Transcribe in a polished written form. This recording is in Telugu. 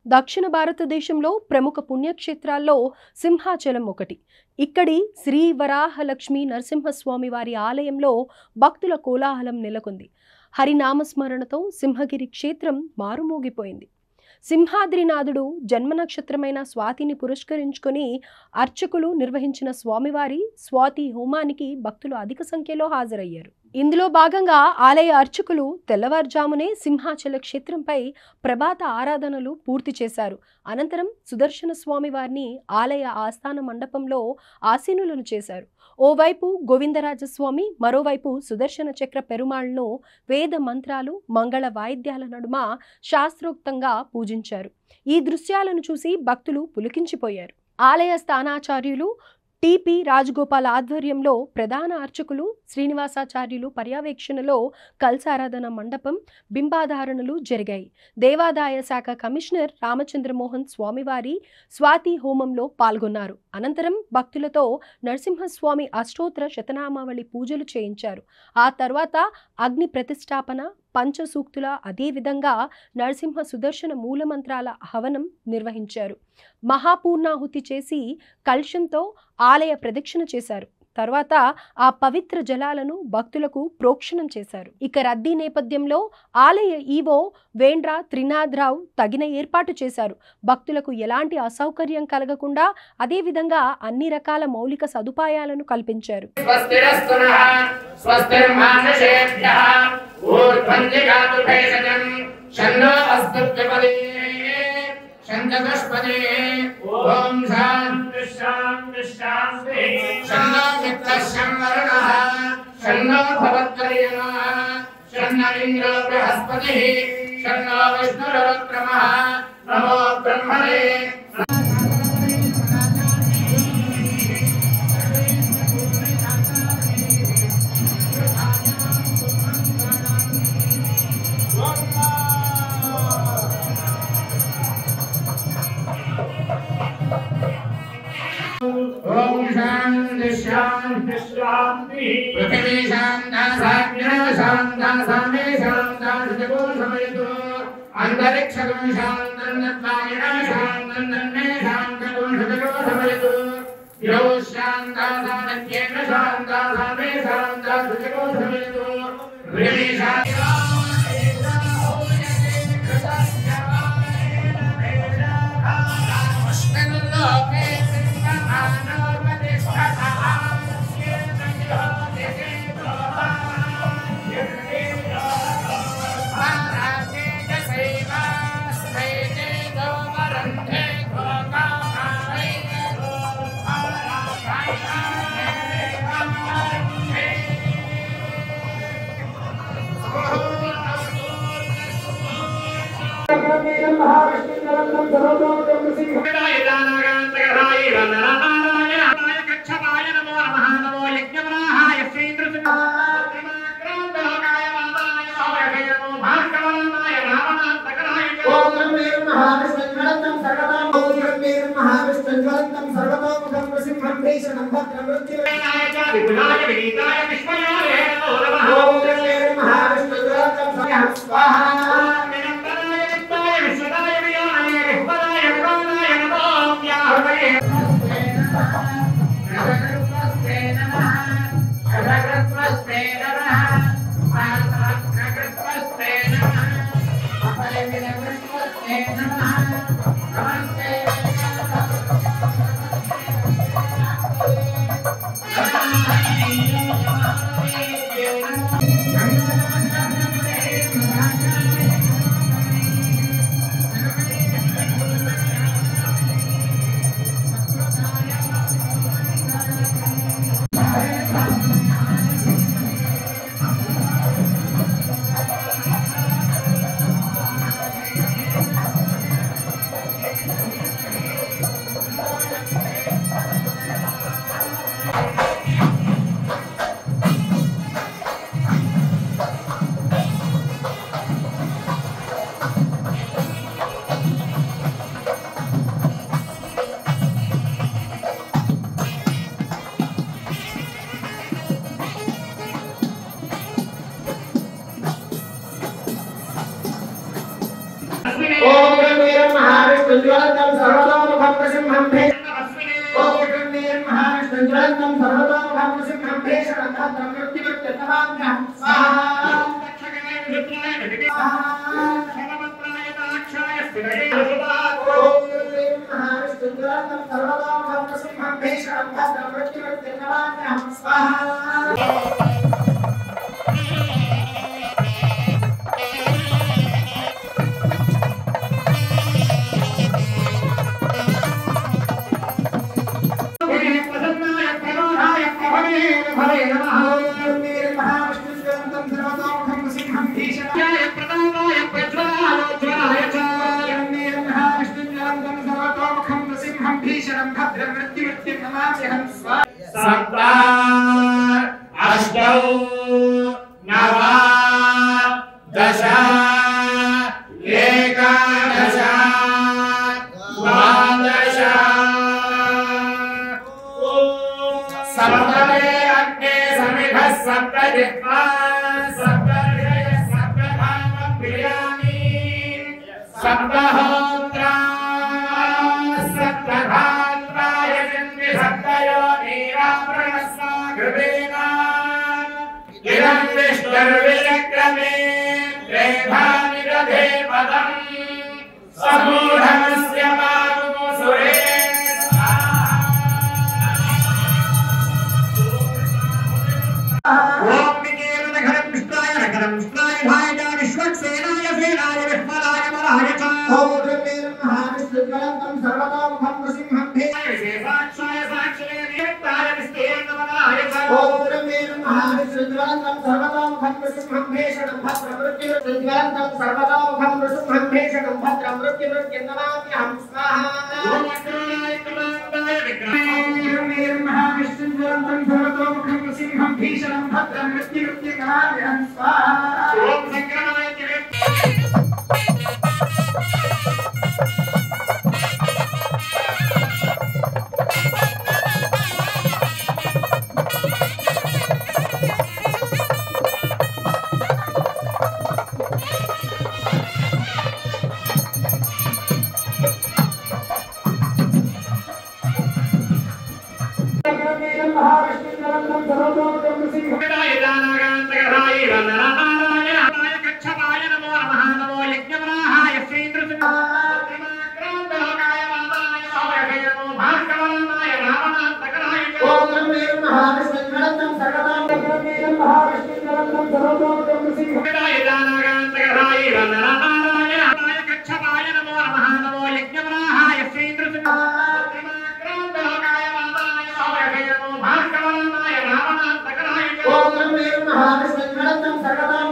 దక్షిణ భారతదేశంలో ప్రముఖ పుణ్యక్షేత్రాల్లో సింహాచలం ఒకటి. ఇక్కడి శ్రీ వరాహలక్ష్మి నరసింహస్వామి వారి ఆలయంలో భక్తుల కోలాహలం నెలకొంది. హరినామస్మరణతో సింహగిరి క్షేత్రం మారుమోగిపోయింది. సింహాద్రినాథుడు జన్మ నక్షత్రమైన స్వాతిని పురస్కరించుకొని అర్చకులు నిర్వహించిన స్వామివారి స్వాతి హోమానికి భక్తులు అధిక సంఖ్యలో హాజరయ్యారు. ఇందులో భాగంగా ఆలయ అర్చకులు తెల్లవారుజామునే సింహాచల క్షేత్రంపై ప్రభాత ఆరాధనలు పూర్తి చేశారు. అనంతరం సుదర్శన స్వామి వారిని ఆలయ ఆస్థాన మండపంలో ఆసీనులను చేశారు. ఓవైపు గోవిందరాజస్వామి, మరోవైపు సుదర్శన చక్ర పెరుమాళ్లను వేద మంత్రాలు, మంగళ వాయిద్యాల నడుమ శాస్త్రోక్తంగా పూజించారు. ఈ దృశ్యాలను చూసి భక్తులు పులికించిపోయారు. ఆలయ స్థానాచార్యులు టిపి రాజగోపాల్ ఆధ్వర్యంలో ప్రధాన అర్చకులు శ్రీనివాసాచార్యులు పర్యవేక్షణలో కల్సారాధన మండపం బింబాధారణలు జరిగాయి. దేవాదాయ శాఖ కమిషనర్ రామచంద్రమోహన్ స్వామివారి స్వాతి హోమంలో పాల్గొన్నారు. అనంతరం భక్తులతో నరసింహస్వామి అష్టోత్తర శతనామావళి పూజలు చేయించారు. ఆ తర్వాత అగ్ని ప్రతిష్టాపన, పంచసూక్తుల, అదేవిధంగా నరసింహ సుదర్శన మూలమంత్రాల హవనం నిర్వహించారు. మహాపూర్ణాహుతి చేసి కలశంతో ఆలయ ప్రదక్షిణ చేశారు. తర్వాత ఆ పవిత్ర జలాలను భక్తులకు ప్రోక్షణం చేశారు. ఇక రద్దీ నేపథ్యంలో ఆలయ ఈవో వేండ్ర త్రినాథరావు తగిన ఏర్పాటు చేశారు. భక్తులకు ఎలాంటి అసౌకర్యం కలగకుండా అదేవిధంగా అన్ని రకాల మౌలిక సదుపాయాలను కల్పించారు. शंखपुष्पदे ओम शांति शांति शांति शन्नो मित्रस्य वरुणः शन्नो भवत्वर्यः शन्नो इंद्रो बृहस्पतिः शन्नो विष्णुरुक्रमः नमो ब्रह्मणे ओम शांति शांति शांति पृथ्वी शांता साग्निः शांता सामे शांता जगो समयतु अंतरिक्षं शांतं वायुः शांतं नन्मे शांतं जगो समयतु यो शांता सामत्येन शांता सामे शांता जगो समयतु पृथ्वी शांता महाविष्णुज्वलन्तं सर्वतोमुखं नृसिंहं ॐ महाविष्णुज्वलन्तं सर्वतोमुखं नृसिंहं भेषणं भद्रं मृत्युमृत्युर्नमाम्यहं स्वाहा महाविष्णुज्वलन्तं सर्वतोमुखं नृसिंहं भेषणं भद्रं मृत्युमृत्युर्नमाम्यहं स्वाहा सप्त अष्टौ नव दश एकादश द्वादश सप्तमे अग्ने समिधः सप्तजिह्वा सप्तर्षयः सप्तधामप्रियाणि सप्तहोत्रा इदं विष्णुर्विक्रमे त्रेधानि दधे पदं समूढमस्य मागो सुरे ॐ विकेतनघनं विष्णाय नखनं विष्णाय भाय विश्वक्सेनाय सेनाय विह्वलाय बलाय च ॐ महाविष्णुज्वलन्तं सर्वतोमुखं नृसिंहं विशेषाक्षाय साक्षिणे नियुक्ताय विस्तीर्णबलाय च ॐ महाविष्णुज्वलन्तं सर्वतोमुखं नृसिंहं भेषणं भद्रं मृत्युज्वलन्तं सर्वतोमुखं नृसिंहं भेषणं भद्रं मृत्युमृत्युर्नमाम्यहं स्वाहा ॐ महाविष्णुज्वलन्तं सर्वतोमुखं नृसिंहं भेषणं भद्रं मृत्युमृत्युर्नमाम्यहं स्वाहा ॐ संक्रमणाय